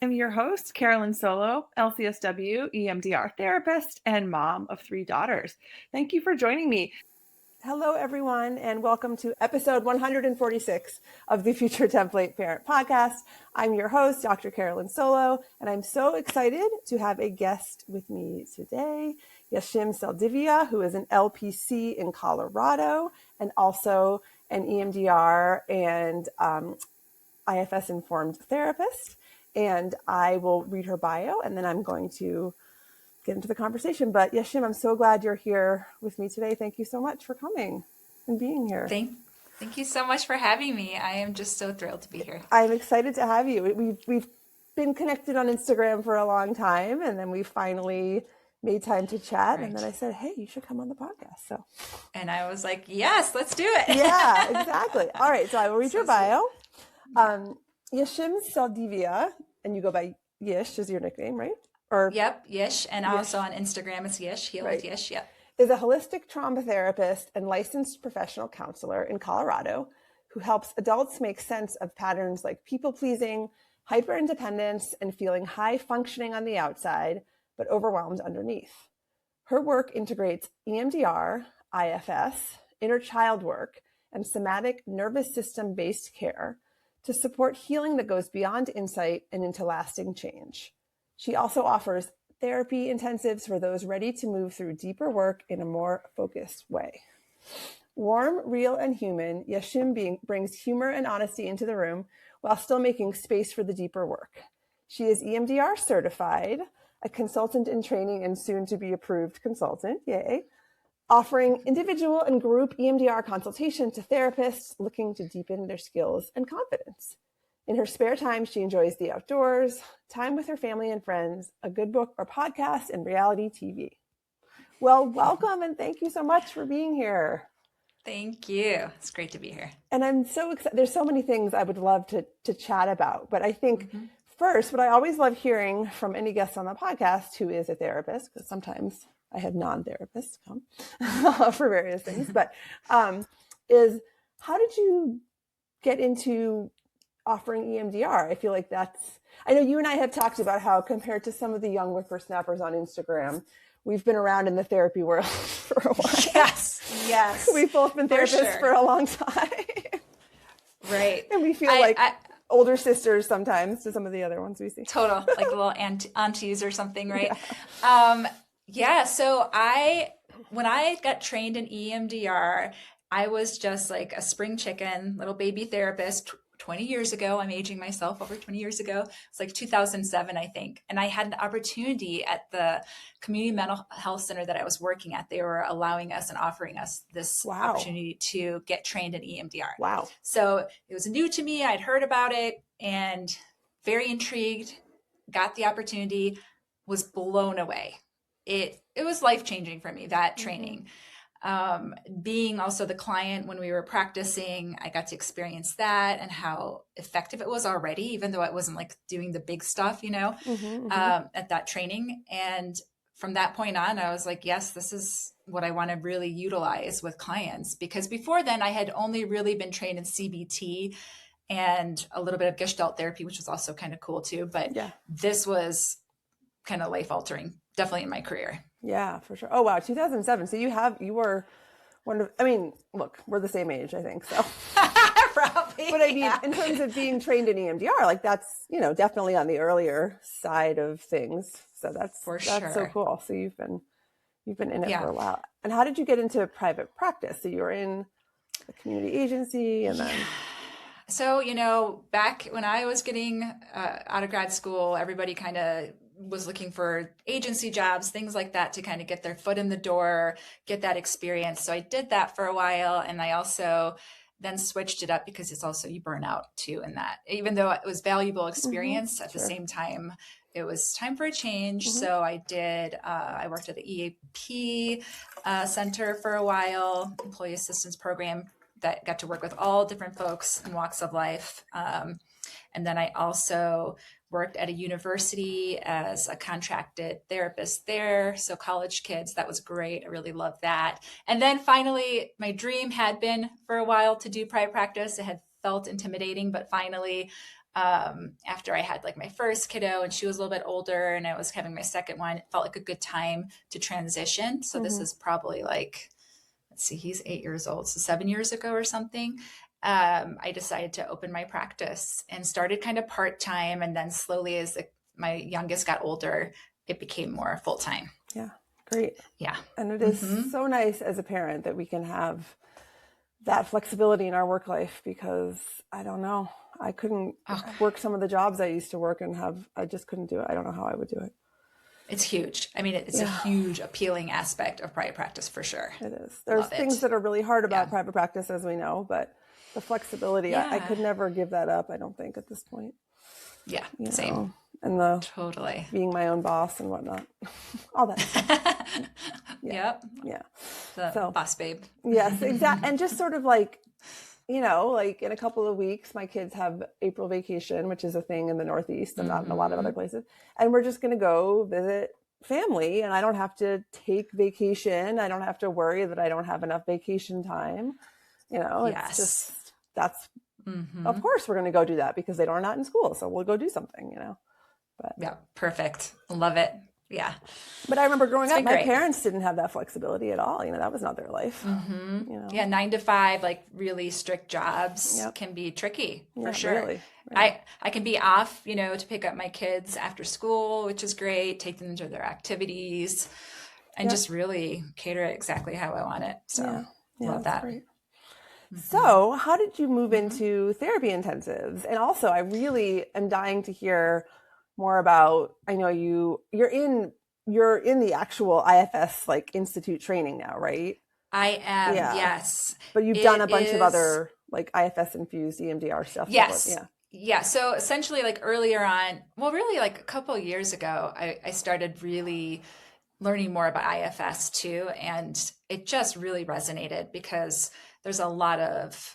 I'm your host, Carolyn Solo, LCSW, EMDR therapist, and mom of 3 daughters. Thank you for joining me. Hello, everyone, and welcome to episode 146 of the Future Template Parent Podcast. I'm your host, Dr. Carolyn Solo, and I'm so excited to have a guest with me today, Yesim Saldivia, who is an LPC in Colorado and also an EMDR and IFS-informed therapist. And I will read her bio, and then I'm going to get into the conversation. But Yesim, I'm so glad you're here with me today. Thank you so much for coming and being here. Thank you so much for having me. I am just so thrilled to be here. I'm excited to have you. We've been connected on Instagram for a long time, and then we finally made time to chat. Right. And then I said, hey, you should come on the podcast. And I was like, yes, let's do it. Yeah, exactly. All right. So I will read your bio. Yesim Saldivia, and you go by Yish is your nickname, right? Yep, Yish. And Yish. Also on Instagram, it's Yish, Heal with Yish, yep. Is a holistic trauma therapist and licensed professional counselor in Colorado who helps adults make sense of patterns like people-pleasing, hyper-independence, and feeling high functioning on the outside, but overwhelmed underneath. Her work integrates EMDR, IFS, inner child work, and somatic nervous system-based care to support healing that goes beyond insight and into lasting change. She also offers therapy intensives for those ready to move through deeper work in a more focused way. Warm, real, and human, Yesim brings humor and honesty into the room while still making space for the deeper work. She is EMDR certified, a consultant in training and soon to be approved consultant, yay, offering individual and group EMDR consultation to therapists looking to deepen their skills and confidence. In her spare time, she enjoys the outdoors, time with her family and friends, a good book or podcast, and reality TV. Well, welcome and thank you so much for being here. Thank you. It's great to be here. And I'm so excited. There's so many things I would love to chat about, but I think first, what I always love hearing from any guest on the podcast who is a therapist, because sometimes I have non-therapists come for various things, but is how did you get into offering EMDR? I feel like I know you and I have talked about how compared to some of the young whippersnappers on Instagram, we've been around in the therapy world for a while. Yes. We've both been therapists for a long time. Right. And we feel like older sisters sometimes to some of the other ones we see. Total, like little aunties or something, right? Yeah. So when I got trained in EMDR, I was just like a spring chicken, little baby therapist 20 years ago. I'm aging myself, over 20 years ago. It's like 2007, I think. And I had an opportunity at the community mental health center that I was working at. They were allowing us and offering us this opportunity to get trained in EMDR. Wow. So it was new to me. I'd heard about it and very intrigued, got the opportunity, was blown away. It was life-changing for me, that training. Being also the client when we were practicing, I got to experience that and how effective it was already, even though I wasn't like doing the big stuff, at that training. And from that point on, I was like, yes, this is what I want to really utilize with clients, because before then I had only really been trained in CBT and a little bit of Gestalt therapy, which was also kind of cool too. But this was kind of life altering, definitely in my career. Yeah, for sure. Oh, wow. 2007. So you were one of, look, we're the same age, I think. So probably. But I mean, in terms of being trained in EMDR, like that's, definitely on the earlier side of things. So that's so cool. So you've been in it for a while. And how did you get into private practice? So you were in a community agency and then. So, back when I was getting out of grad school, everybody kind of was looking for agency jobs, things like that, to kind of get their foot in the door, get that experience. So I did that for a while. And I also then switched it up because it's also, you burn out too in that, even though it was valuable experience at the same time, it was time for a change. So I worked at the EAP center for a while, employee assistance program, that got to work with all different folks and walks of life. And then I also worked at a university as a contracted therapist there. So college kids, that was great. I really loved that. And then finally, my dream had been for a while to do private practice. It had felt intimidating, but finally after I had like my first kiddo and she was a little bit older and I was having my second one. It felt like a good time to transition. So this is probably like, let's see, he's 8 years old. So 7 years ago or something, I decided to open my practice and started kind of part-time. And then slowly as my youngest got older, it became more full-time. Yeah. Great. Yeah. And it is so nice as a parent that we can have that flexibility in our work life, because I don't know, I couldn't work some of the jobs I used to work and I just couldn't do it. I don't know how I would do it. It's huge. I mean, it's a huge appealing aspect of private practice for sure. It is. There's things that are really hard about private practice, as we know, but the flexibility, I could never give that up, I don't think, at this point. Yeah, same. And the totally being my own boss and whatnot, all that stuff. Yep. Yeah. So boss babe. Yes, exactly. And just sort of like, like in a couple of weeks, my kids have April vacation, which is a thing in the Northeast and not in a lot of other places. And we're just going to go visit family, and I don't have to take vacation. I don't have to worry that I don't have enough vacation time. It's just, that's, of course we're going to go do that because they are not in school. So we'll go do something, But yeah, perfect. Love it. Yeah. But I remember growing up, my parents didn't have that flexibility at all. That was not their life. Yeah. 9 to 5, like really strict jobs can be tricky for sure. Really. I can be off, to pick up my kids after school, which is great. Take them to their activities and just really cater it exactly how I want it. So love that. Great. So how did you move into therapy intensives? And also, I really am dying to hear more about, I know you're in the actual IFS like institute training now, right? I am, yes. But you've done a bunch of other like IFS infused EMDR stuff. Yes. Yeah. So essentially like earlier on, well, really like a couple of years ago, I started really learning more about IFS too. And it just really resonated because there's a lot of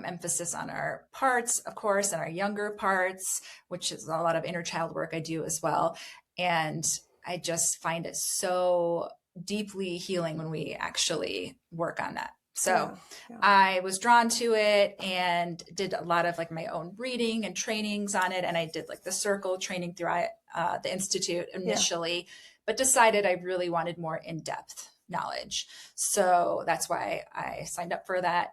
emphasis on our parts, of course, and our younger parts, which is a lot of inner child work I do as well. And I just find it so deeply healing when we actually work on that. So I was drawn to it and did a lot of like my own reading and trainings on it. And I did like the circle training through the Institute initially, but decided I really wanted more in-depth knowledge. So that's why I signed up for that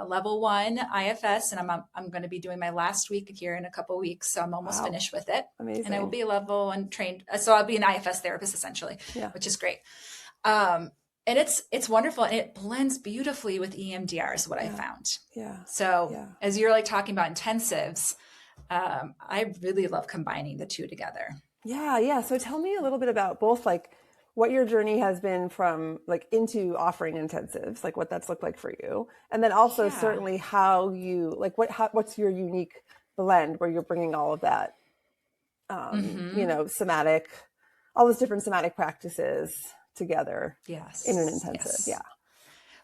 level 1 IFS, and I'm going to be doing my last week here in a couple of weeks. So I'm almost finished with it. Amazing. And I will be a level 1 trained. So I'll be an IFS therapist essentially, which is great. And it's wonderful. And it blends beautifully with EMDR is what I found. Yeah. So as you're like talking about intensives, I really love combining the two together. Yeah. So tell me a little bit about both like what your journey has been from like into offering intensives, like what that's looked like for you. And then also certainly how you, like what's your unique blend where you're bringing all of that, somatic, all those different somatic practices together in an intensive. Yeah.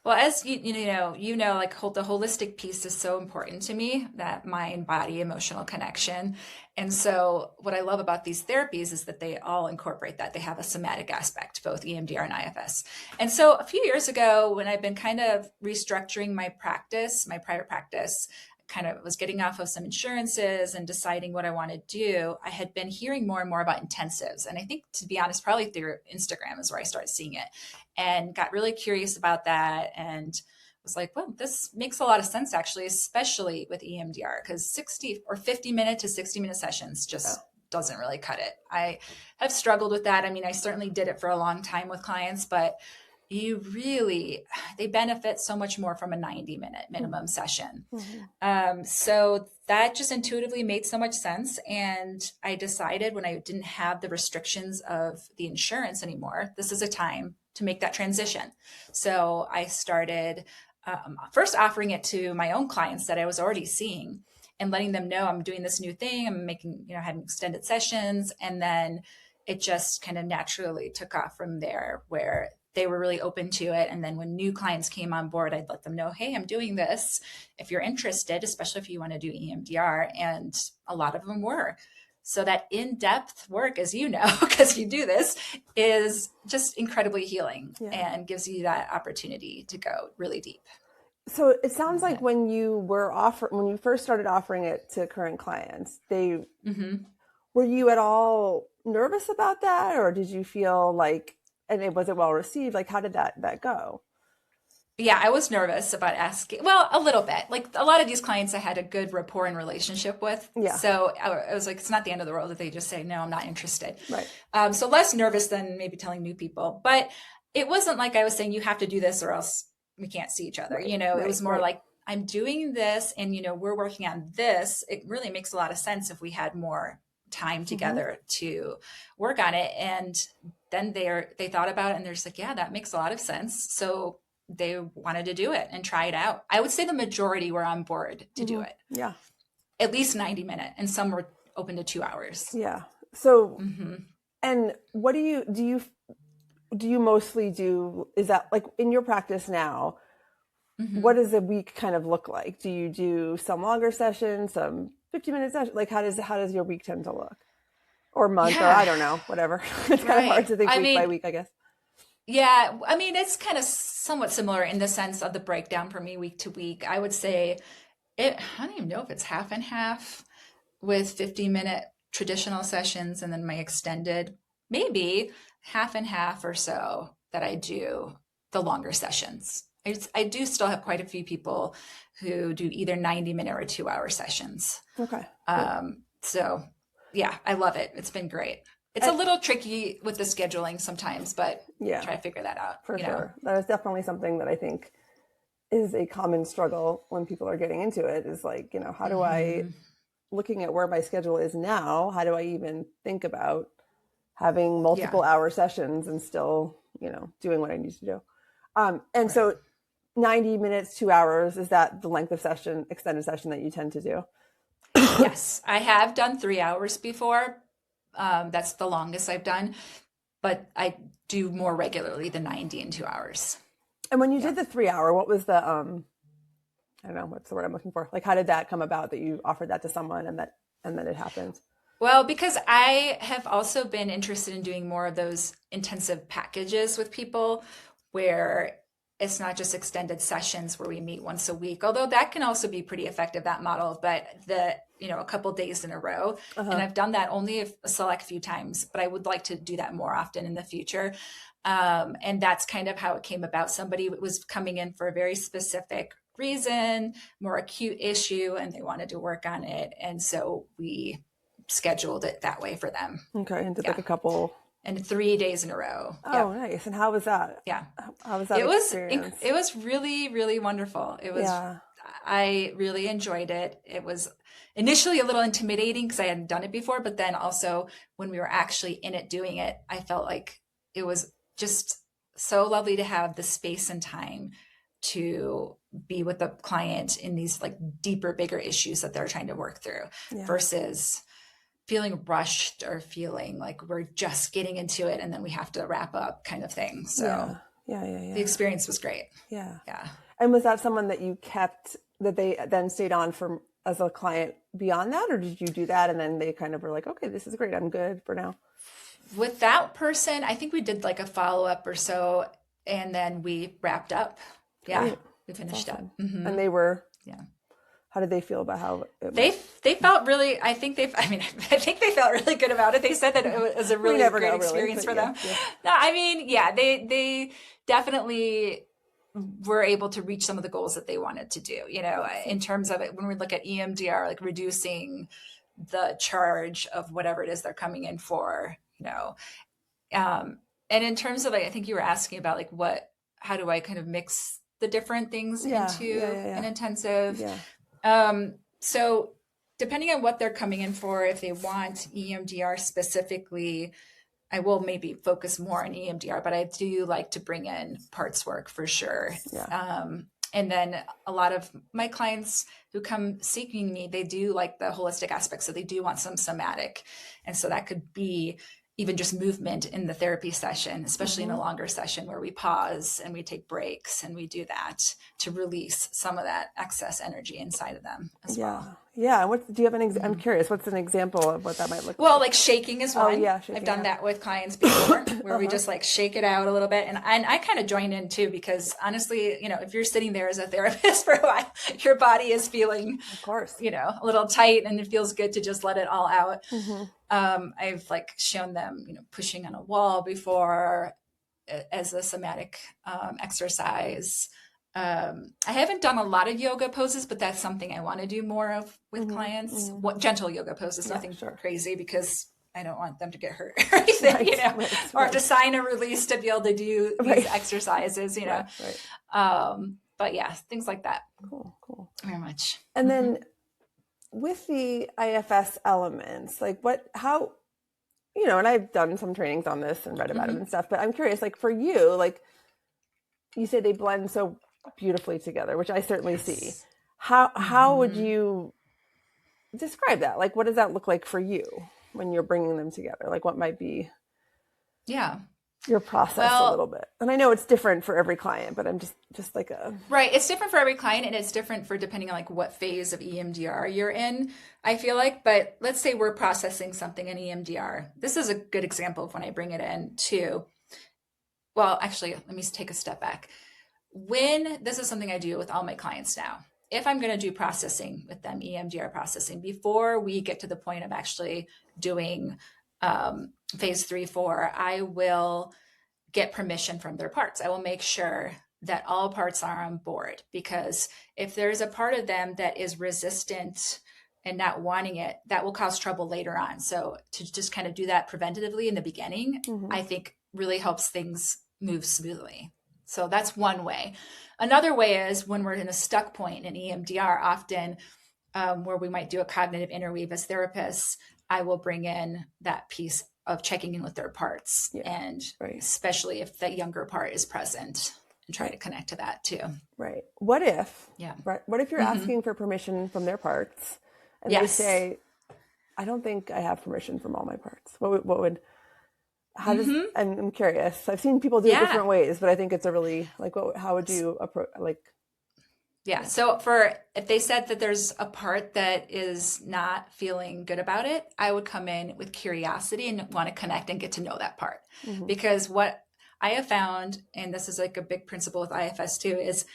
Well, as you know, like the holistic piece is so important to me, that mind, body, emotional connection. And so what I love about these therapies is that they all incorporate that. They have a somatic aspect, both EMDR and IFS. And so a few years ago, when I've been kind of restructuring my practice, my private practice, kind of was getting off of some insurances and deciding what I want to do, I had been hearing more and more about intensives. And I think, to be honest, probably through Instagram is where I started seeing it and got really curious about that. And was like, well, this makes a lot of sense, actually, especially with EMDR, because 60 or 50-minute to 60-minute sessions just doesn't really cut it. I have struggled with that. I mean, I certainly did it for a long time with clients, but they benefit so much more from a 90-minute minimum session. So that just intuitively made so much sense. And I decided when I didn't have the restrictions of the insurance anymore, this is a time to make that transition. So I started first offering it to my own clients that I was already seeing and letting them know I'm doing this new thing. I'm making, having extended sessions. And then it just kind of naturally took off from there, where they were really open to it. And then when new clients came on board, I'd let them know, hey, I'm doing this if you're interested, especially if you want to do EMDR. And a lot of them were. So that in-depth work, as you know, because you do this, is just incredibly healing and gives you that opportunity to go really deep. So it sounds like But, when you first started offering it to current clients, mhm. were you at all nervous about that, or did you feel like, and it wasn't well received? Like, how did that go? Yeah, I was nervous about asking. Well, a little bit. Like a lot of these clients I had a good rapport and relationship with. Yeah, So I was like, it's not the end of the world that they just say, no, I'm not interested. right. So less nervous than maybe telling new people. But it wasn't like I was saying, you have to do this or else we can't see each other. Right, It right, was more right. like, I'm doing this and, we're working on this. It really makes a lot of sense if we had more time Mm-hmm. together to work on it. And then they thought about it and they're just like, yeah, that makes a lot of sense. So they wanted to do it and try it out. I would say the majority were on board to do Mm-hmm. it, Yeah, at least 90-minute, and some were open to 2 hours. yeah. So, Hmm. and what do you mostly do? Is that like in your practice now? What Hmm. does a week kind of look like? Do you do some longer sessions, some 50-minute sessions? Like, how does your week tend to look? Or month, or Yeah, I don't know, whatever. It's kind of hard right. to think I week by mean, week, I guess. yeah, I mean, it's kind of somewhat similar in the sense of the breakdown for me week to week. I would say I don't even know if it's half and half with 50-minute traditional sessions and then my extended, maybe half and half or so that I do the longer sessions. I do still have quite a few people who do either 90-minute or 2-hour sessions. Okay, good. So yeah, I love it. It's been great. It's a And little tricky with the scheduling sometimes, but yeah, try to figure that out, for sure. That is definitely something that I think is a common struggle when people are getting into it, is like, how do I, Hmm. looking at where my schedule is now, how do I even think about having Yeah, multiple hour sessions and still, doing what I need to do? And right. so 90 minutes, 2 hours, is that the length of session, extended session that you tend to do? Yes, I have done 3 hours before. That's the longest I've done, but I do more regularly than 90 in 2 hours. And when you Yeah. did the 3 hour, what was the, I don't know, what's the word I'm looking for? Like, how did that come about that you offered that to someone and then it happened? Well, because I have also been interested in doing more of those intensive packages with people where it's not just extended sessions where we meet once a week, although that can also be pretty effective, that model, but a couple days in a row. And Uh-huh. I've done that only a select few times, but I would like to do that more often in the future. And that's kind of how it came about. Somebody was coming in for a very specific reason, more acute issue, and they wanted to work on it. And so we scheduled it that way for them. Okay. And did like Yeah. a couple. And 3 days in a row. Oh, Yep. nice. And how was that? Yeah. How was that experience? It was really, really wonderful. Yeah. I really enjoyed it. It was initially a little intimidating because I hadn't done it before, but then also when we were actually in it doing it, I felt like it was just so lovely to have the space and time to be with the client in these like deeper, bigger issues that they're trying to work through Yeah. versus feeling rushed or feeling like we're just getting into it and then we have to wrap up kind of thing. So Yeah. Yeah. Yeah. the Yeah. experience was great. Yeah. Yeah. And was that someone that you kept, that they then stayed on for as a client beyond that? Or did you do that and then they kind of were like, okay, this is great, I'm good for now? With that person, I think we did like a follow up or so and then we wrapped up. Yeah. Great. We That's finished up. awesome. Hmm. And they were, Yeah. how did they feel about how it They went? they felt really, I mean, I think they felt really good about it. They said that it was a We really never great know, really, experience but for yeah, them. yeah. No, I mean, yeah, they definitely were able to reach some of the goals that they wanted to do, in Awesome. terms of it. When we look at EMDR, like reducing the charge of whatever it is they're coming in for, and in terms of like, I think you were asking about like how do I kind of mix the different things Yeah, yeah, into yeah, an yeah. intensive. Yeah. So depending on what they're coming in for, if they want EMDR specifically, I will maybe focus more on EMDR, but I do like to bring in parts work for sure. Yeah. And then a lot of my clients who come seeking me, they do like the holistic aspect. So they do want some somatic. And so that could be even just movement in the therapy session, especially in a Mm-hmm. longer session where we pause and we take breaks and we do that to release some of that excess energy inside of them as Yeah. well. Yeah. Do you have I'm Mm-hmm. curious, what's an example of what that might look Well, like? like shaking is Oh one. yeah, I've shaking. done Yeah. that with clients before where we Uh-huh. just like shake it out a little bit. And I kind of join in too, because honestly, you know, if you're sitting there as a therapist for a while, your body is feeling, Of course. you know, a little tight, and it feels good to just let it all out. Mm-hmm. I've like shown them, you know, pushing on a wall before as a somatic exercise. I haven't done a lot of yoga poses, but that's something I want to do more of with Mm-hmm. clients. Mm-hmm. What gentle yoga poses, Yeah, nothing sure. crazy, because I don't want them to get hurt or anything, Right, you know, right, or to right, sign a release to be able to do these right, exercises, you know. right, right. But yeah, things like that. Cool, cool. Very much. And Mm-hmm. then with the IFS elements, like how, and I've done some trainings on this and read about Mm-hmm. them and stuff, but I'm curious, like for you, like you say they blend so beautifully together, which I certainly see. Yes. How would Mm-hmm. you describe that? Like, what does that look like for you when you're bringing them together? Like, what might be Yeah. your process a little Well, bit? And I know it's different for every client, but I'm just like a right. It's different for every client, and it's different for depending on like what phase of EMDR you're in, I feel like. But let's say we're processing something in EMDR. This is a good example of when I bring it in too. Well, actually, let me take a step back. When this is something I do with all my clients now, if I'm going to do processing with them, EMDR processing, before we get to the point of actually doing phase 3, 4, I will get permission from their parts. I will make sure that all parts are on board, because if there's a part of them that is resistant and not wanting it, that will cause trouble later on. So to just kind of do that preventatively in the beginning, mm-hmm. I think really helps things move smoothly. So that's one way. Another way is when we're in a stuck point in EMDR, often where we might do a cognitive interweave as therapists, I will bring in that piece of checking in with their parts, Yeah, and right, especially if the younger part is present, and try right, to connect to that too. right. What if, Yeah. right? What if you're Mm-hmm. asking for permission from their parts, and they Yes. say, "I don't think I have permission from all my parts." What would how does Mm-hmm. I'm curious. I've seen people do it Yeah. different ways, but I think it's a really like how would you approach like Yeah. yeah. So for if they said that there's a part that is not feeling good about it, I would come in with curiosity and want to connect and get to know that part. Mm-hmm. Because what I have found, and this is like a big principle with IFS too, is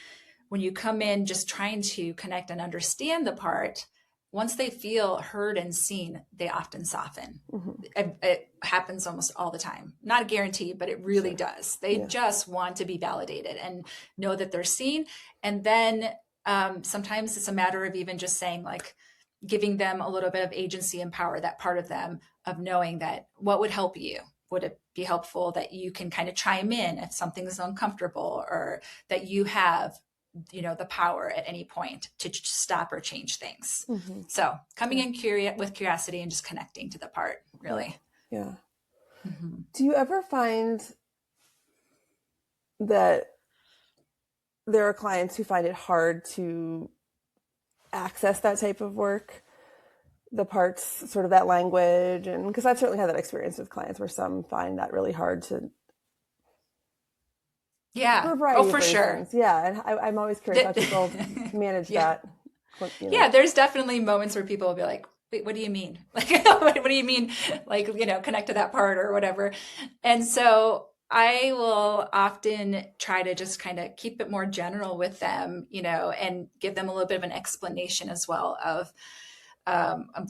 when you come in just trying to connect and understand the part, once they feel heard and seen, they often soften. Mm-hmm. It happens almost all the time. Not a guarantee, but it really Sure. does. They Yeah. just want to be validated and know that they're seen. And then sometimes it's a matter of even just saying, like, giving them a little bit of agency and power, that part of them, of knowing that what would help you. Would it be helpful that you can kind of chime in if something is uncomfortable, or that you have, you know, the power at any point to stop or change things. Mm-hmm. So coming Yeah. in with curiosity and just connecting to the part, Yeah. really. Yeah. Mm-hmm. Do you ever find that there are clients who find it hard to access that type of work, the parts, sort of that language? And because I've certainly had that experience with clients where some find that really hard to, for Yeah. a Oh, variety of for sure. reasons. Yeah. And I'm always curious how people manage Yeah. that, Yeah. There's definitely moments where people will be like, wait, what do you mean? Like, what do you mean? Like, you know, connect to that part or whatever. And so I will often try to just kind of keep it more general with them, you know, and give them a little bit of an explanation as well of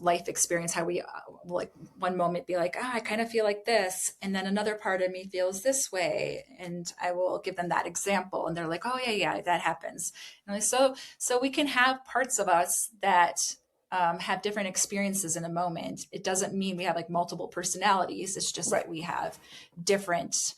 life experience, how we like one moment be like, I kind of feel like this, and then another part of me feels this way, and I will give them that example, and they're like, oh yeah, that happens. And like, so we can have parts of us that have different experiences in a moment. It doesn't mean we have like multiple personalities. It's just right. that we have different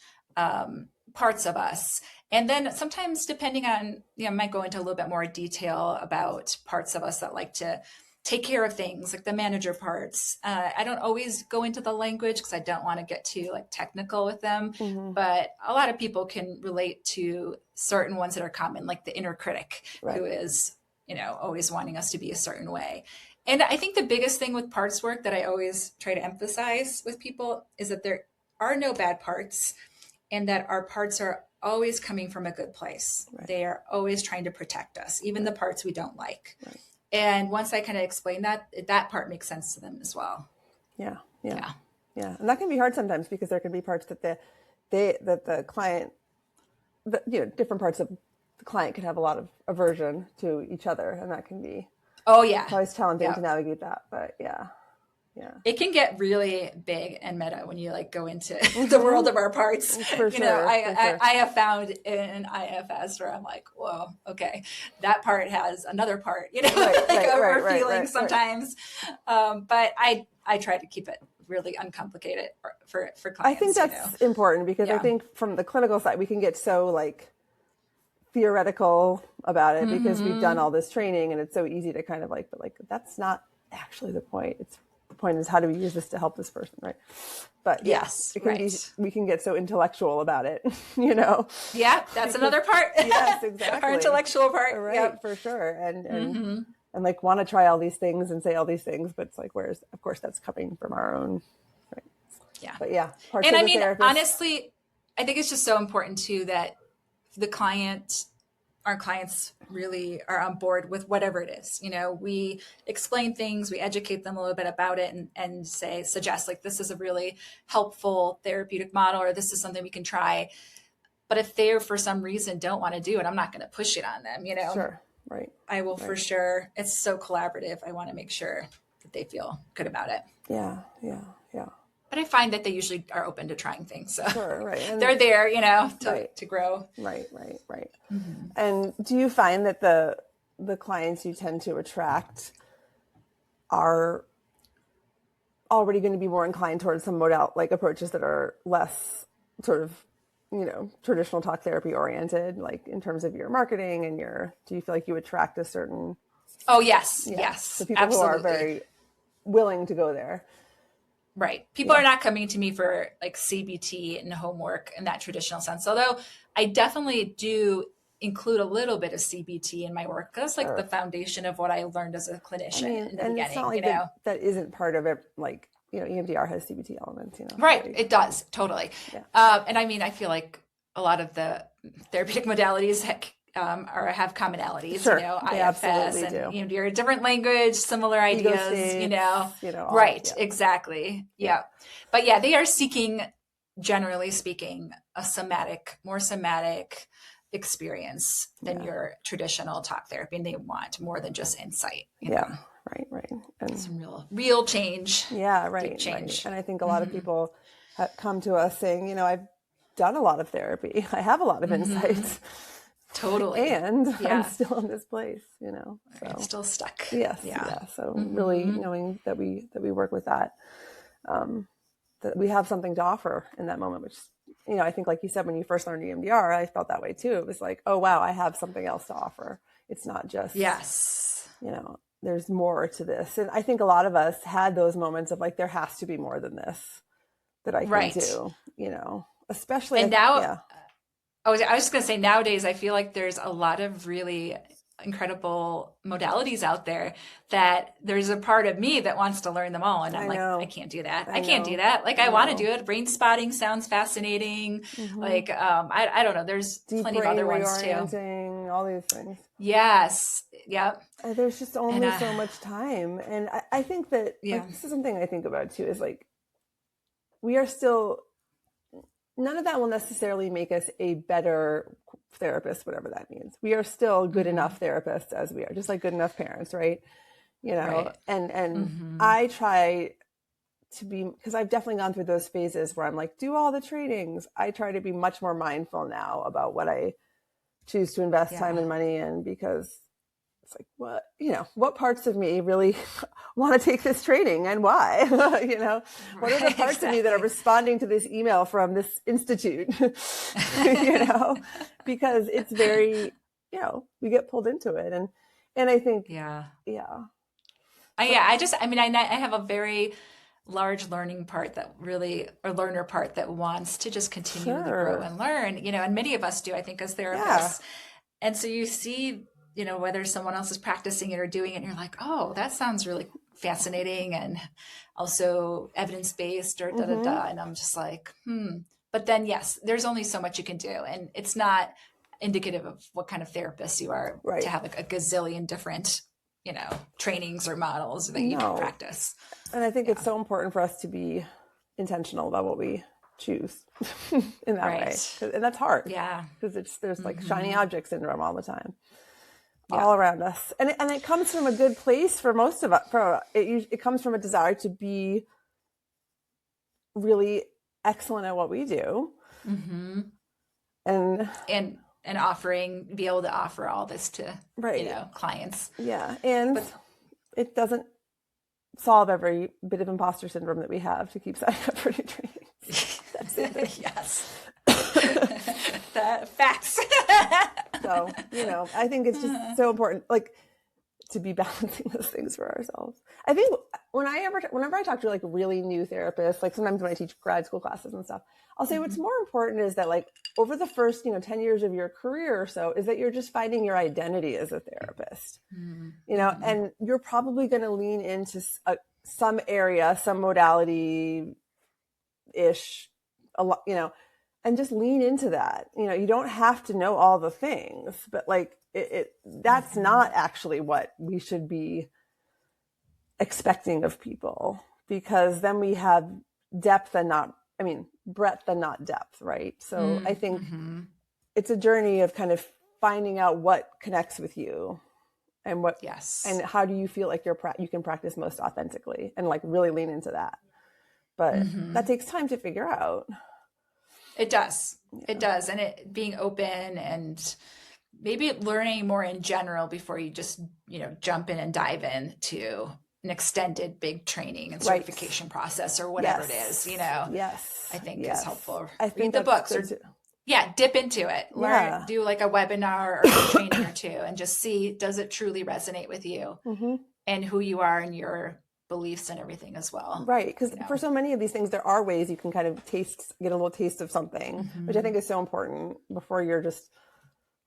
parts of us. And then sometimes, depending on, you know, I might go into a little bit more detail about parts of us that like to take care of things, like the manager parts. I don't always go into the language because I don't want to get too like technical with them, Mm-hmm. but a lot of people can relate to certain ones that are common, like the inner critic, Right. who is, you know, always wanting us to be a certain way. And I think the biggest thing with parts work that I always try to emphasize with people is that there are no bad parts, and that our parts are always coming from a good place. Right. They are always trying to protect us, even Right. the parts we don't like. Right. And once I kind of explain that, that part makes sense to them as well. Yeah. Yeah. And that can be hard sometimes because there can be parts that the client, different parts of the client can have a lot of aversion to each other, and that can be it's always challenging to navigate that. But yeah. It can get really big and meta when you like go into the world of our parts. I have found in IFS where I'm like, whoa, okay, that part has another part, or feeling sometimes. But I try to keep it really uncomplicated for clients. I think that's important because I think from the clinical side, we can get so like theoretical about it because we've done all this training and it's so easy to kind of like, but like, that's not actually the point. The point is, how do we use this to help this person, right? But yes, it can be, we can get so intellectual about it, Yeah, that's another part. Yes, exactly. Our intellectual part, right? For sure, and like want to try all these things and say all these things, but it's like, of course, that's coming from our own, right? Yeah, but yeah, and I mean, honestly, I think it's just so important too that our clients really are on board with whatever it is. We explain things, we educate them a little bit about it and suggest like, this is a really helpful therapeutic model, or this is something we can try. But if they for some reason don't want to do it, I'm not going to push it on them, Sure. Right. I will for sure. It's so collaborative. I want to make sure that they feel good about it. Yeah. But I find that they usually are open to trying things. So sure, right. And they're there, to grow. Right. Mm-hmm. And do you find that the clients you tend to attract are already going to be more inclined towards some like approaches that are less sort of, traditional talk therapy oriented, like in terms of your marketing and do you feel like you attract a certain? Oh, yes. So people absolutely. who are very willing to go there. Right. People are not coming to me for like CBT and homework in that traditional sense. Although I definitely do include a little bit of CBT in my work. That's like the foundation of what I learned as a clinician in the beginning. It's not like that isn't part of it. Like, EMDR has CBT elements, Right. It does. Totally. Yeah. And I mean, I feel like a lot of the therapeutic modalities have commonalities, sure, IFS and EMDR, different language, similar ideas, states, right. Exactly. Yeah. But yeah, they are seeking, generally speaking, a more somatic experience than your traditional talk therapy. And they want more than just insight. You know? Right. And some real change. Yeah. Right. Change. Right. And I think a lot of people come to us saying, I've done a lot of therapy. I have a lot of insights. Totally. And I'm still in this place, so I'm still stuck. Yes. Yeah. So really knowing that we work with that we have something to offer in that moment, which, I think like you said, when you first learned EMDR, I felt that way too. It was like, oh, wow, I have something else to offer. It's not just, there's more to this. And I think a lot of us had those moments of like, there has to be more than this that I can do, especially. And now, I was just going to say, nowadays, I feel like there's a lot of really incredible modalities out there that there's a part of me that wants to learn them all. And I'm like, I can't do that. I can't do that. Like, I want to do it. Brain spotting sounds fascinating. Like, I don't know. There's deep plenty of other ones too. All these things. Yes. Yep. There's just only so much time. And I think that like, this is something I think about too, is like, we are still, none of that will necessarily make us a better therapist, whatever that means. We are still good enough therapists as we are, just like good enough parents, right? Right. And I try to be, because I've definitely gone through those phases where I'm like, do all the trainings. I try to be much more mindful now about what I choose to invest time and money in, because it's like, what parts of me really want to take this training and why? What are the parts of me that are responding to this email from this institute? Because it's very, we get pulled into it. And I think, I have a very large learner part that wants to just continue to grow and learn, and many of us do, I think, as therapists. And so you see, whether someone else is practicing it or doing it, and you're like, oh, that sounds really fascinating and also evidence-based or da-da-da. And I'm just like, But then, yes, there's only so much you can do. And it's not indicative of what kind of therapist you are to have like a gazillion different trainings or models that you can practice. And I think it's so important for us to be intentional about what we choose in that way. And that's hard. Yeah. Because there's like shiny object syndrome all the time, yeah. all around us. And it comes from a good place for most of us. It comes from a desire to be really excellent at what we do. And be able to offer all this to, clients. Yeah. And it doesn't solve every bit of imposter syndrome that we have to keep signing up for new trainings. That's it. Yes. Facts. So, I think it's just so important, like, to be balancing those things for ourselves. I think whenever I talk to like really new therapists, like sometimes when I teach grad school classes and stuff, I'll say what's more important is that like over the first, 10 years of your career or so is that you're just finding your identity as a therapist, and you're probably going to lean into some area, some modality ish, a lot, and just lean into that. You don't have to know all the things, but like that's not actually what we should be expecting of people, because then we have breadth and not depth, right? So I think it's a journey of kind of finding out what connects with you and and how do you feel like you can practice most authentically and like really lean into that. But that takes time to figure out. It does. Yeah. It does. And it being open and maybe learning more in general before you just, jump in and dive into an extended big training and certification process or whatever it is, I think is helpful. Read the books or dip into it. Learn, do like a webinar or a training or two and just see, does it truly resonate with you and who you are and your beliefs and everything as well. Right. Because for so many of these things, there are ways you can kind of get a little taste of something, which I think is so important before you're just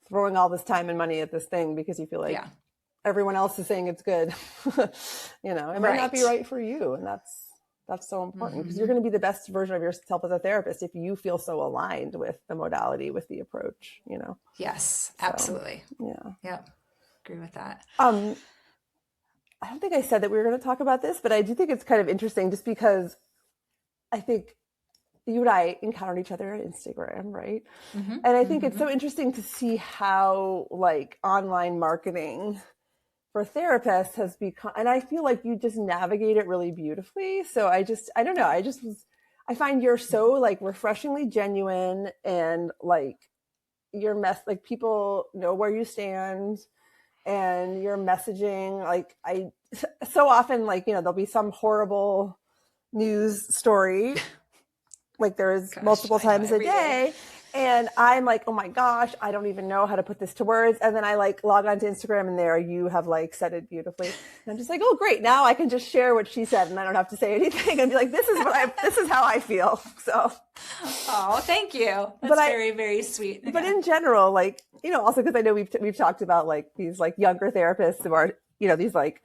throwing all this time and money at this thing because you feel like everyone else is saying it's good. It might not be right for you. And that's so important because you're going to be the best version of yourself as a therapist if you feel so aligned with the modality, with the approach, Yes, absolutely. So, yeah. Agree with that. I don't think I said that we were going to talk about this, but I do think it's kind of interesting just because I think you and I encountered each other on Instagram, right? And I think it's so interesting to see how like online marketing for therapists has become, and I feel like you just navigate it really beautifully. So I don't know. I find you're so like refreshingly genuine and like like people know where you stand. And your messaging, like so often, like, there'll be some horrible news story, like there's multiple times a day. And I'm like, oh my gosh, I don't even know how to put this to words. And then I like log onto Instagram and there you have like said it beautifully. And I'm just like, oh great. Now I can just share what she said and I don't have to say anything and be like, this is how I feel. So. Oh, thank you. That's very, very sweet. But in general, like, also because I know we've talked about like these like younger therapists who are, these like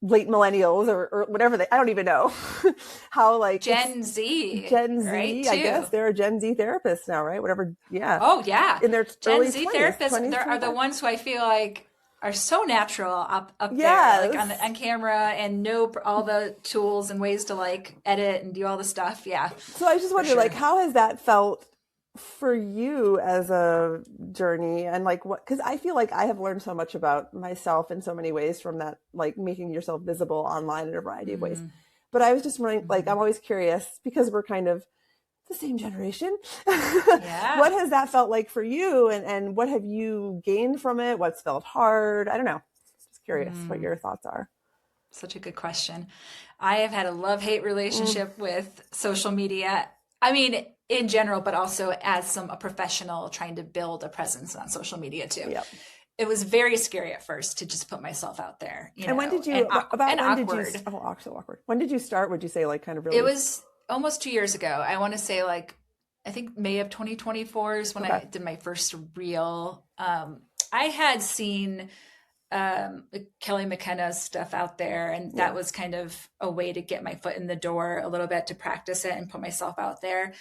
late millennials or whatever I don't even know how like Gen Z, right, I guess there are Gen Z therapists now, right? Whatever. Yeah. Oh yeah. In their Gen early Z 20s, therapists are the ones who I feel like are so natural up yes. there, like on camera and know all the tools and ways to like edit and do all the stuff. Yeah. So I just wonder, like, how has that felt for you as a journey, and like because I feel like I have learned so much about myself in so many ways from that, like making yourself visible online in a variety of ways. But I was just wondering, like, I'm always curious because we're kind of the same generation. What has that felt like for you, and what have you gained from it? What's felt hard? I don't know. Just curious what your thoughts are. Such a good question. I have had a love-hate relationship with social media. I mean, in general, but also as a professional trying to build a presence on social media too. Yep. It was very scary at first to just put myself out there. And when did you, awkward. When did you start? Would you say like kind of really? It was almost 2 years ago. I want to say like, I think May of 2024 is when I did my first reel. I had seen Kelly McKenna's stuff out there, and that was kind of a way to get my foot in the door a little bit, to practice it and put myself out there.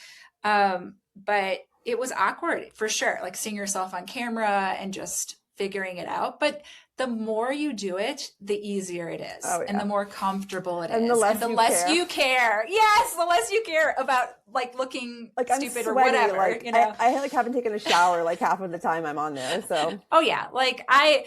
But it was awkward for sure, like seeing yourself on camera and just figuring it out. But the more you do it, the easier it is, Oh, and yeah. the more comfortable it And is, the less and the you less care. you care. Yes, the less you care about like looking Like stupid I'm or sweaty, whatever. like You know. I like haven't taken a shower like half of the time I'm on there. So Oh yeah, like I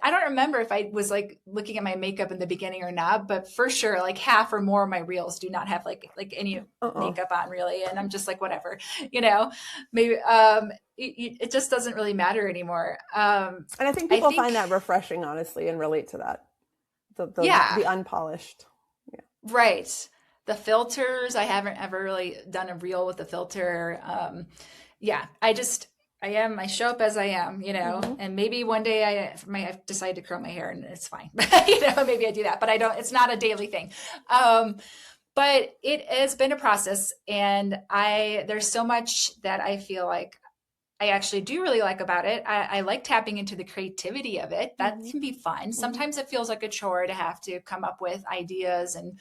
don't remember if I was like looking at my makeup in the beginning or not, but for sure, like half or more of my reels do not have like any makeup on really, and I'm just like whatever, you know, maybe it just doesn't really matter anymore. And I think people find that refreshing, honestly, and relate to that. The unpolished. Yeah. Right. The filters, I haven't ever really done a reel with a filter. Yeah, I show up as I am, you know, and maybe one day I might decide to curl my hair and it's fine. You know, maybe I do that, but it's not a daily thing. But it has been a process, and there's so much that I feel like I actually do really like about it. I like tapping into the creativity of it. That can be fun. Sometimes it feels like a chore to have to come up with ideas and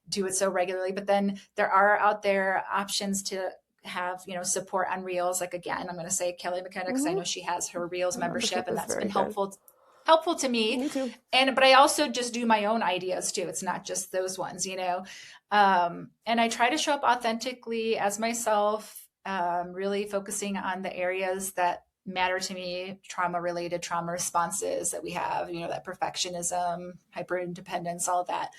do it so regularly, but then there are out there options to have, you know, support on reels. Like, again, I'm going to say Kelly McKenna, because I know she has her reels membership, and that's been helpful to me. Me too. But I also just do my own ideas too. It's not just those ones, you know. And I try to show up authentically as myself, really focusing on the areas that matter to me, trauma responses that we have, you know, that perfectionism, hyper independence, all of that.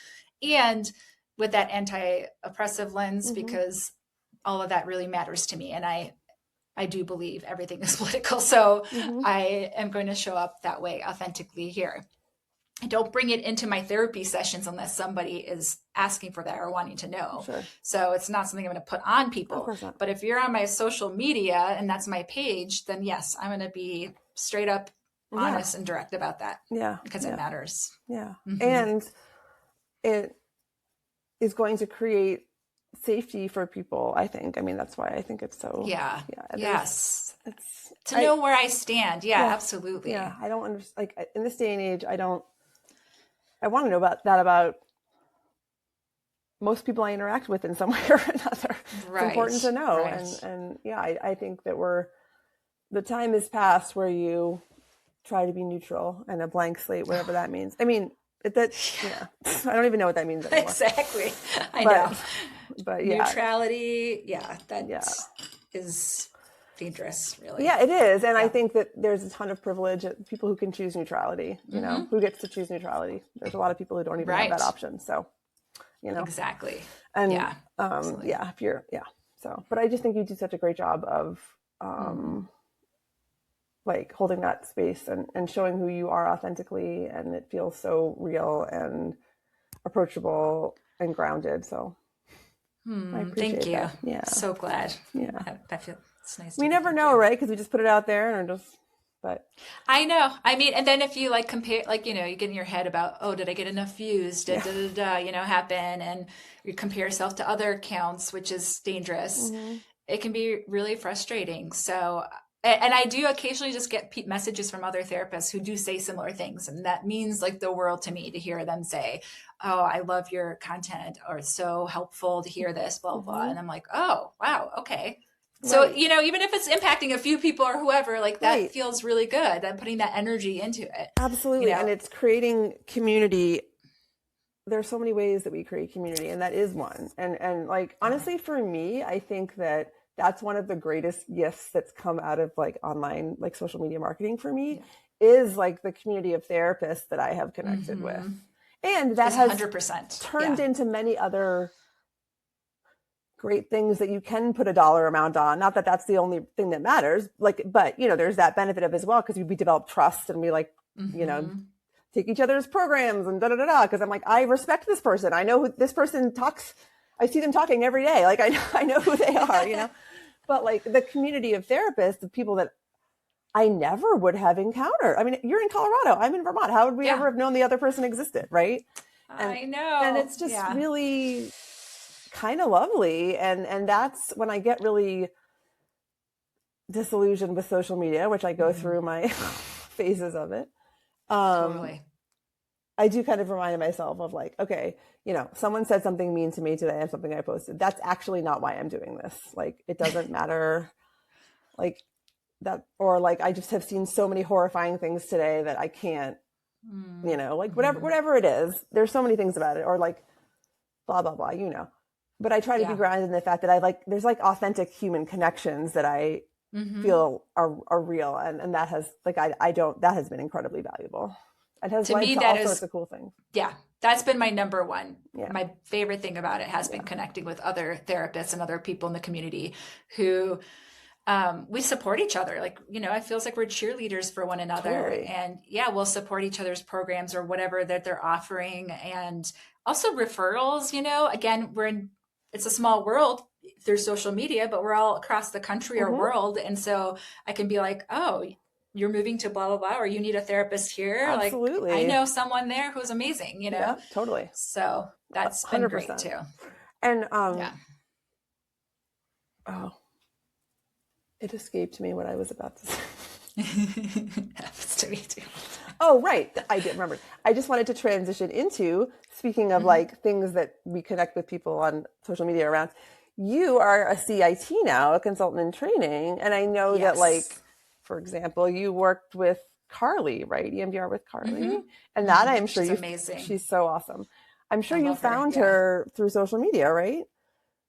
And with that anti-oppressive lens, because all of that really matters to me. And I do believe everything is political. So I am going to show up that way authentically here. I don't bring it into my therapy sessions unless somebody is asking for that or wanting to know. Sure. So it's not something I'm going to put on people. Of course not. But if you're on my social media and that's my page, then yes, I'm going to be straight up honest and direct about that. Yeah. Because it matters. Yeah. And it is going to create safety for people, I think. I mean, that's why I think it's so. Yeah. Yes. It's to know where I stand. Yeah, absolutely. Yeah. I don't understand. Like in this day and age, I want to know about most people I interact with in some way or another. Right. It's important to know. Right. And yeah, I think that the time is past where you try to be neutral and a blank slate, whatever that means. I mean, I don't even know what that means anymore. Exactly. I know. But yeah. Neutrality, is dangerous, really. Yeah, it is. And I think that there's a ton of privilege, people who can choose neutrality, you know, who gets to choose neutrality. There's a lot of people who don't even have that option. So, you know. Exactly. And if you're, so, but I just think you do such a great job of, like holding that space and showing who you are authentically, and it feels so real and approachable and grounded. So I appreciate thank you. That. Yeah. So glad. Yeah. I feel it's nice. We never know, right? Because we just put it out there and but I know. I mean, and then if you like compare, like, you know, you get in your head about, oh, did I get enough views? You know, happen, and you compare yourself to other accounts, which is dangerous. It can be really frustrating. So, and I do occasionally just get messages from other therapists who do say similar things. And that means like the world to me to hear them say, oh, I love your content, or it's so helpful to hear this, blah, blah. And I'm like, oh, wow. Okay. So, you know, even if it's impacting a few people or whoever, like that feels really good. I'm putting that energy into it. Absolutely. You know? And it's creating community. There are so many ways that we create community, and that is one. And like, honestly, for me, I think that that's one of the greatest gifts that's come out of like online, like social media marketing for me, is like the community of therapists that I have connected with. And that has 100% turned into many other great things that you can put a dollar amount on. Not that that's the only thing that matters, like, but you know, there's that benefit of as well, because we develop trust and we like, you know, take each other's programs and because I'm like, I respect this person. I know who this person talks. I see them talking every day. Like I know who they are, you know. But like the community of therapists, the people that I never would have encountered. I mean, you're in Colorado, I'm in Vermont. How would we ever have known the other person existed, right? I know. And it's just really kind of lovely. And that's when I get really disillusioned with social media, which I go through my phases of it. Totally. I do kind of remind myself of like, okay, you know, someone said something mean to me today on something I posted. That's actually not why I'm doing this. Like, it doesn't matter. Like that, or like, I just have seen so many horrifying things today that I can't you know, like whatever it is. There's so many things about it, or like blah, blah, blah, you know. But I try to be grounded in the fact that there's like authentic human connections that I feel are real. And that has that has been incredibly valuable. It has led to all sorts of cool things. Yeah. That's been my number one. Yeah. My favorite thing about it has been connecting with other therapists and other people in the community who we support each other. Like, you know, it feels like we're cheerleaders for one another. Totally. And we'll support each other's programs or whatever that they're offering. And also referrals, you know, again, it's a small world through social media, but we're all across the country or world. And so I can be like, oh, you're moving to blah, blah, blah, or you need a therapist here. Absolutely. Like, I know someone there who's amazing, you know? Yeah, totally. So that's 100%. Been great too. And, it escaped me what I was about to say. Happens to me too. Oh, right. I did remember. I just wanted to transition into, speaking of like things that we connect with people on social media around, you are a CIT now, a consultant in training. And I know that, like, for example, you worked with Carly, right? EMDR with Carly. And that I'm sure she's amazing. She's so awesome. I'm sure you found her through social media, right?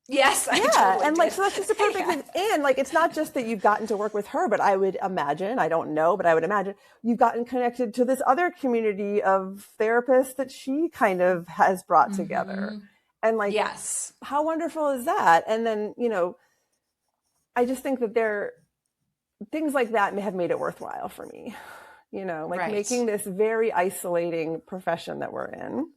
Yes, I totally and like, did. so that's just a perfect thing. And like, it's not just that you've gotten to work with her, but I would imagine, I don't know, but I would imagine you've gotten connected to this other community of therapists that she kind of has brought together. And like, how wonderful is that? And then, you know, I just think that things like that have made it worthwhile for me, you know, like making this very isolating profession that we're in.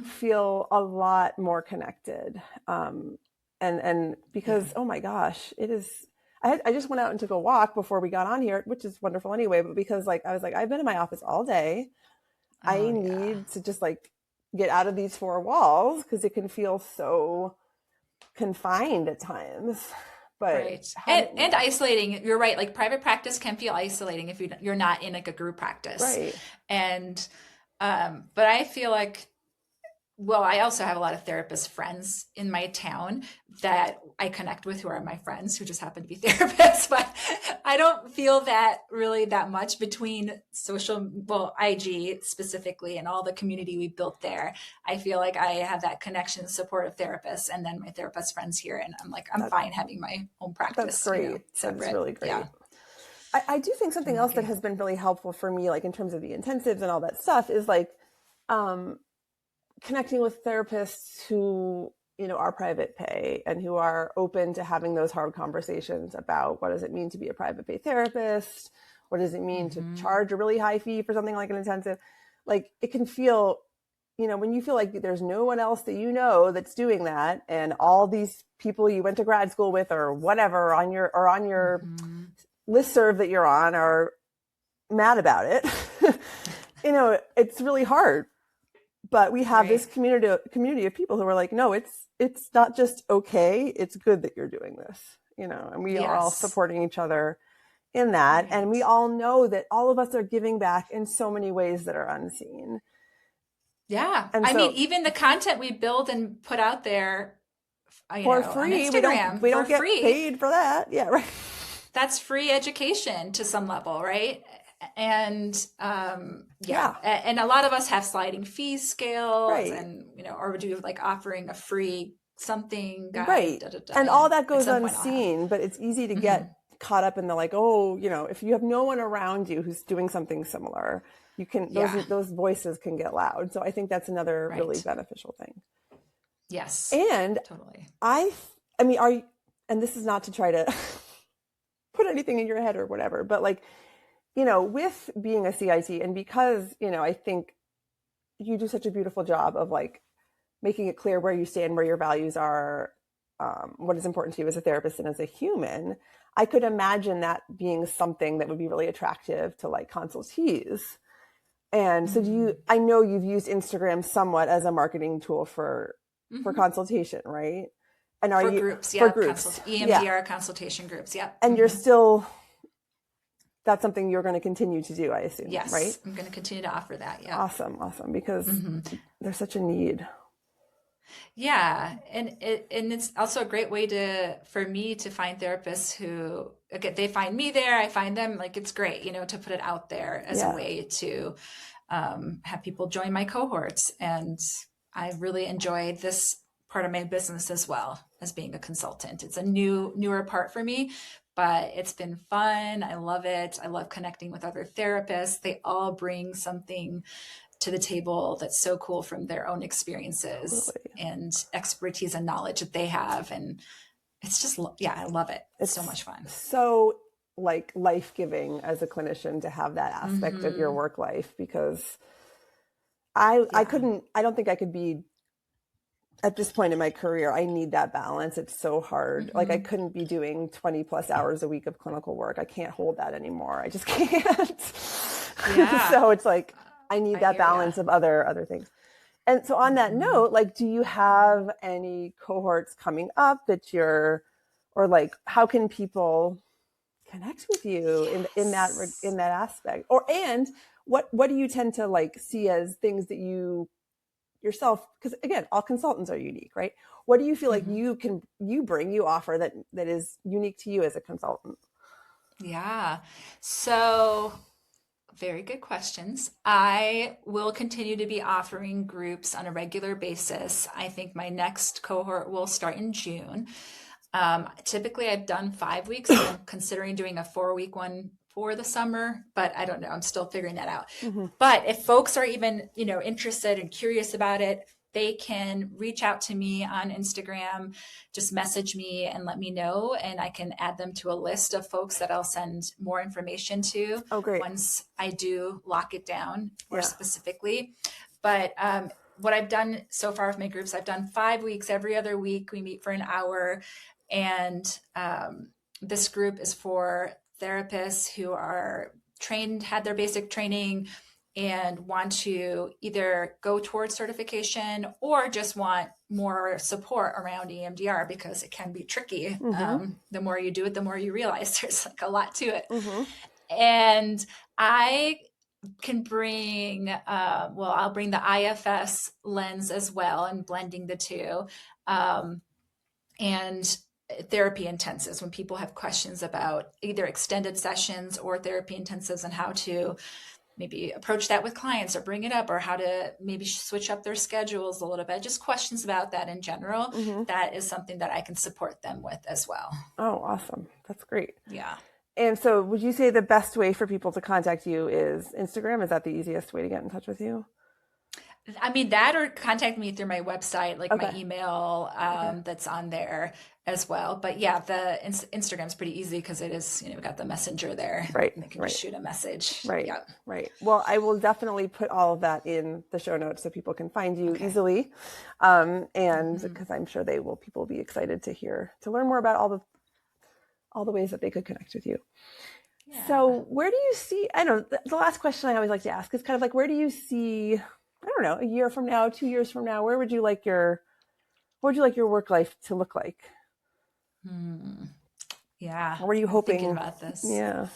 Feel a lot more connected. And because, oh my gosh, it is, I just went out and took a walk before we got on here, which is wonderful anyway, but because like, I was like, I've been in my office all day. I need to just like get out of these four walls because it can feel so confined at times. But and isolating. You're right. Like private practice can feel isolating if you're not in like a group practice. Right. And but I feel like, well, I also have a lot of therapist friends in my town that I connect with who are my friends who just happen to be therapists, but I don't feel that really that much between IG specifically and all the community we built there. I feel like I have that connection, support of therapists, and then my therapist friends here. And I'm like, I'm fine having my own practice. That's great. You know, that's really great. Yeah. I do think something else that has been really helpful for me, like in terms of the intensives and all that stuff, is like connecting with therapists who, you know, are private pay and who are open to having those hard conversations about what does it mean to be a private pay therapist? What does it mean to charge a really high fee for something like an intensive? Like it can feel, you know, when you feel like there's no one else that you know that's doing that, and all these people you went to grad school with or whatever on your listserv that you're on are mad about it. You know, it's really hard. But we have this community of people who are like, no, it's not just okay. It's good that you're doing this, you know, and we are all supporting each other in that. And we all know that all of us are giving back in so many ways that are unseen. Yeah. And I mean, even the content we build and put out there for free, we don't get paid for that. Yeah. Right. That's free education to some level. Right. And and a lot of us have sliding fee scales, and you know, or do like offering a free something guide, and all that goes unseen, but it's easy to get caught up in the like, oh, you know, if you have no one around you who's doing something similar, you can those voices can get loud. So I think that's another really beneficial thing. Yes. And totally. I mean, and this is not to try to put anything in your head or whatever, but like, you know, with being a CIT, and because, you know, I think you do such a beautiful job of like making it clear where you stand, where your values are, what is important to you as a therapist and as a human, I could imagine that being something that would be really attractive to like consultees. And so I know you've used Instagram somewhat as a marketing tool for consultation, right? And for groups, EMDR consultation groups, yep. And you're still... That's something you're going to continue to do, I assume, yes, right? I'm going to continue to offer that. Yeah. Awesome. Because there's such a need. Yeah. And it's also a great way for me to find therapists who, okay, they find me there, I find them, like, it's great, you know, to put it out there as a way to have people join my cohorts. And I really enjoyed this part of my business as well as being a consultant. It's a newer part for me, but it's been fun. I love it. I love connecting with other therapists. They all bring something to the table that's so cool from their own experiences and expertise and knowledge that they have. And it's just, I love it. It's so much fun. So like life-giving as a clinician to have that aspect of your work life, because I don't think I could be at this point in my career. I need that balance. It's so hard. Like I couldn't be doing 20 plus hours a week of clinical work. I can't hold that anymore. I just can't. So it's like, I need that balance of other things. And so on that note, like, do you have any cohorts coming up that or like, how can people connect with you in that aspect? And what do you tend to like see as things that you yourself, because again, all consultants are unique, right? What do you feel like you offer that is unique to you as a consultant? Yeah. So very good questions. I will continue to be offering groups on a regular basis. I think my next cohort will start in June. Typically I've done 5 weeks. I'm considering doing a 4-week one for the summer, but I don't know. I'm still figuring that out. But if folks are even, interested and curious about it, they can reach out to me on Instagram, just message me and let me know. And I can add them to a list of folks that I'll send more information to once I do lock it down more specifically. But what I've done so far with my groups, I've done 5 weeks. Every other week we meet for an hour. And this group is for therapists who are trained, had their basic training, and want to either go towards certification or just want more support around EMDR, because it can be tricky. The more you do it, the more you realize there's like a lot to it. And I can bring, I'll bring the IFS lens as well, and blending the two. And therapy intensives, when people have questions about either extended sessions or therapy intensives and how to maybe approach that with clients or bring it up, or how to maybe switch up their schedules a little bit, just questions about that in general. That is something that I can support them with as well. Oh, awesome. That's great. Yeah. And so would you say the best way for people to contact you is Instagram? Is that the easiest way to get in touch with you? I mean, that, or contact me through my website, like my email that's on there as well. But yeah, the Instagram's pretty easy because it is, we've got the messenger there. Right. And they can just shoot a message. Right. Yep. Right. Well, I will definitely put all of that in the show notes so people can find you easily. And because I'm sure people will be excited to learn more about all the ways that they could connect with you. Yeah. So where do you see, I don't know, the last question I always like to ask is kind of like, where do you see, I don't know, a year from now, 2 years from now, where would you like your work life to look like? Yeah. Or were you hoping thinking about this? Yeah.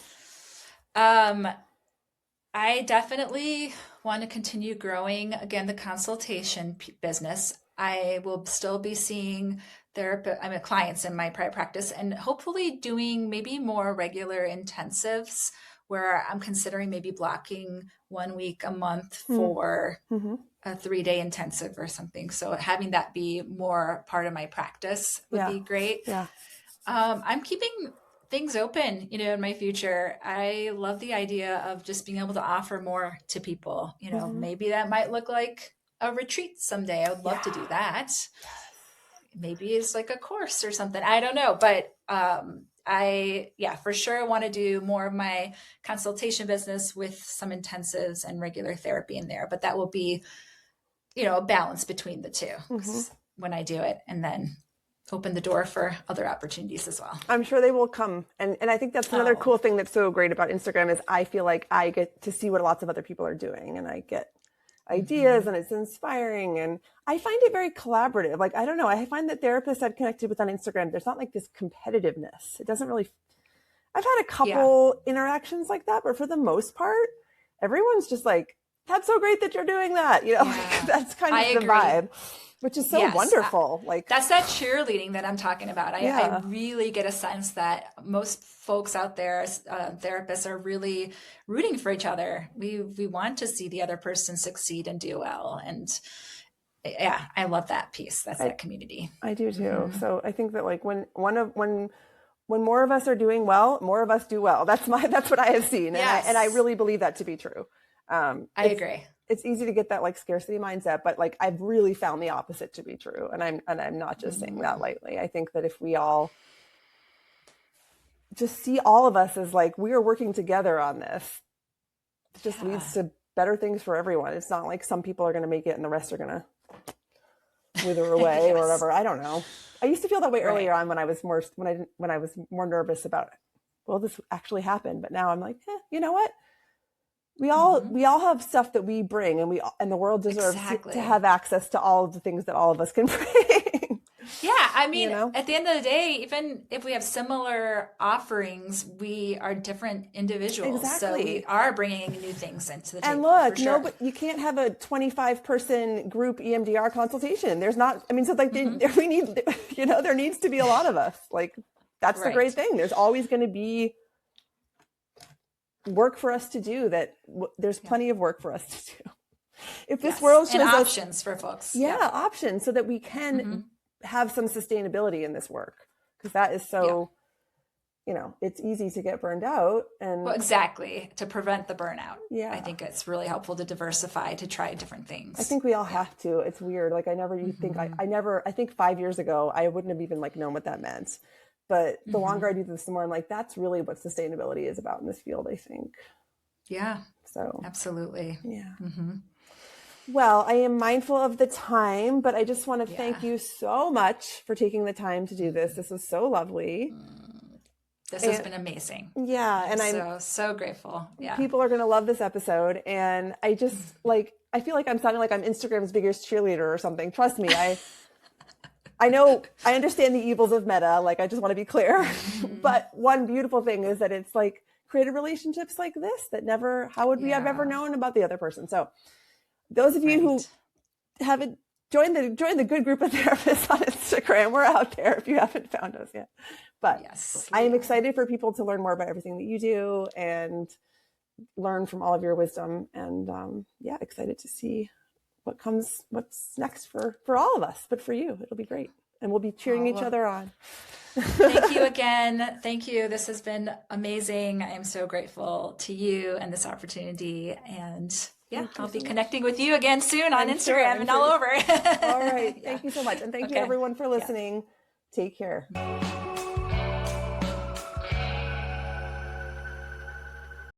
I definitely want to continue growing, again, the consultation business. I will still be seeing clients in my private practice, and hopefully doing maybe more regular intensives where I'm considering maybe blocking 1 week a month for a 3-day intensive or something. So having that be more part of my practice would be great. Yeah. I'm keeping things open, in my future. I love the idea of just being able to offer more to people. Maybe that might look like a retreat someday. I would love to do that. Maybe it's like a course or something. I don't know, but I for sure want to do more of my consultation business with some intensives and regular therapy in there. But that will be, a balance between the two when I do it, and then open the door for other opportunities as well. I'm sure they will come. And I think that's another cool thing that's so great about Instagram is I feel like I get to see what lots of other people are doing, and I get ideas and it's inspiring. And I find it very collaborative. Like, I don't know, I find that therapists I've connected with on Instagram, there's not like this competitiveness. It doesn't really, I've had a couple interactions like that, but for the most part, everyone's just like, that's so great that you're doing that. Like, that's kind of the vibe. which is so Yes, wonderful. Like that's that cheerleading that I'm talking about. I yeah, really get a sense that most folks out there, therapists, are really rooting for each other. We want to see the other person succeed and do well. And yeah, I love that piece. That's that community. I do too. Mhm. So I think that like when more of us are doing well, more of us do well. That's what I have seen, Yes. and I really believe that to be true. I agree. It's easy to get that like scarcity mindset, but like I've really found the opposite to be true, and I'm not just saying that lightly. I think that if we all just see all of us as like we are working together on this, it just leads to better things for everyone. It's not like some people are going to make it and the rest are going to wither away Yes. or whatever. I don't know. I used to feel that way earlier on when I was more nervous about, will this actually happen? But now I'm like, you know what? We all have stuff that we bring, and the world deserves to have access to all of the things that all of us can bring. Yeah, I mean, at the end of the day, even if we have similar offerings, we are different individuals. Exactly. So we are bringing new things into the table. And look, for sure. but you can't have a 25-person group EMDR consultation. There's not. I mean, so like we need, there needs to be a lot of us. Like that's the great thing. There's always going to be work for us to do. There's plenty of work for us to do. If this world shows us options for folks, options, so that we can have some sustainability in this work, because that is so. It's easy to get burned out, and exactly, to prevent the burnout. Yeah, I think it's really helpful to diversify, to try different things. I think we all have to. It's weird. Like I think 5 years ago, I wouldn't have even known what that meant. But the longer I do this, the more I'm like, that's really what sustainability is about in this field, I think. Yeah. So absolutely. Yeah. Well, I am mindful of the time, but I just want to thank you so much for taking the time to do this. This was so lovely. This has been amazing. Yeah. And I'm so grateful. Yeah. People are going to love this episode. And I just I feel like I'm sounding like I'm Instagram's biggest cheerleader or something. Trust me. I know, I understand the evils of meta. I just want to be clear. But one beautiful thing is that it's created relationships like this that how would we have ever known about the other person? So those of you who haven't joined the good group of therapists on Instagram, we're out there if you haven't found us yet. But I am excited for people to learn more about everything that you do and learn from all of your wisdom. And excited to see what's next for all of us, but for you, it'll be great. And we'll be cheering each other on. Thank you again. Thank you. This has been amazing. I am so grateful to you and this opportunity. And I'll be connecting with you again soon on Instagram and all over. All right. Thank you so much. And thank you everyone for listening. Take care.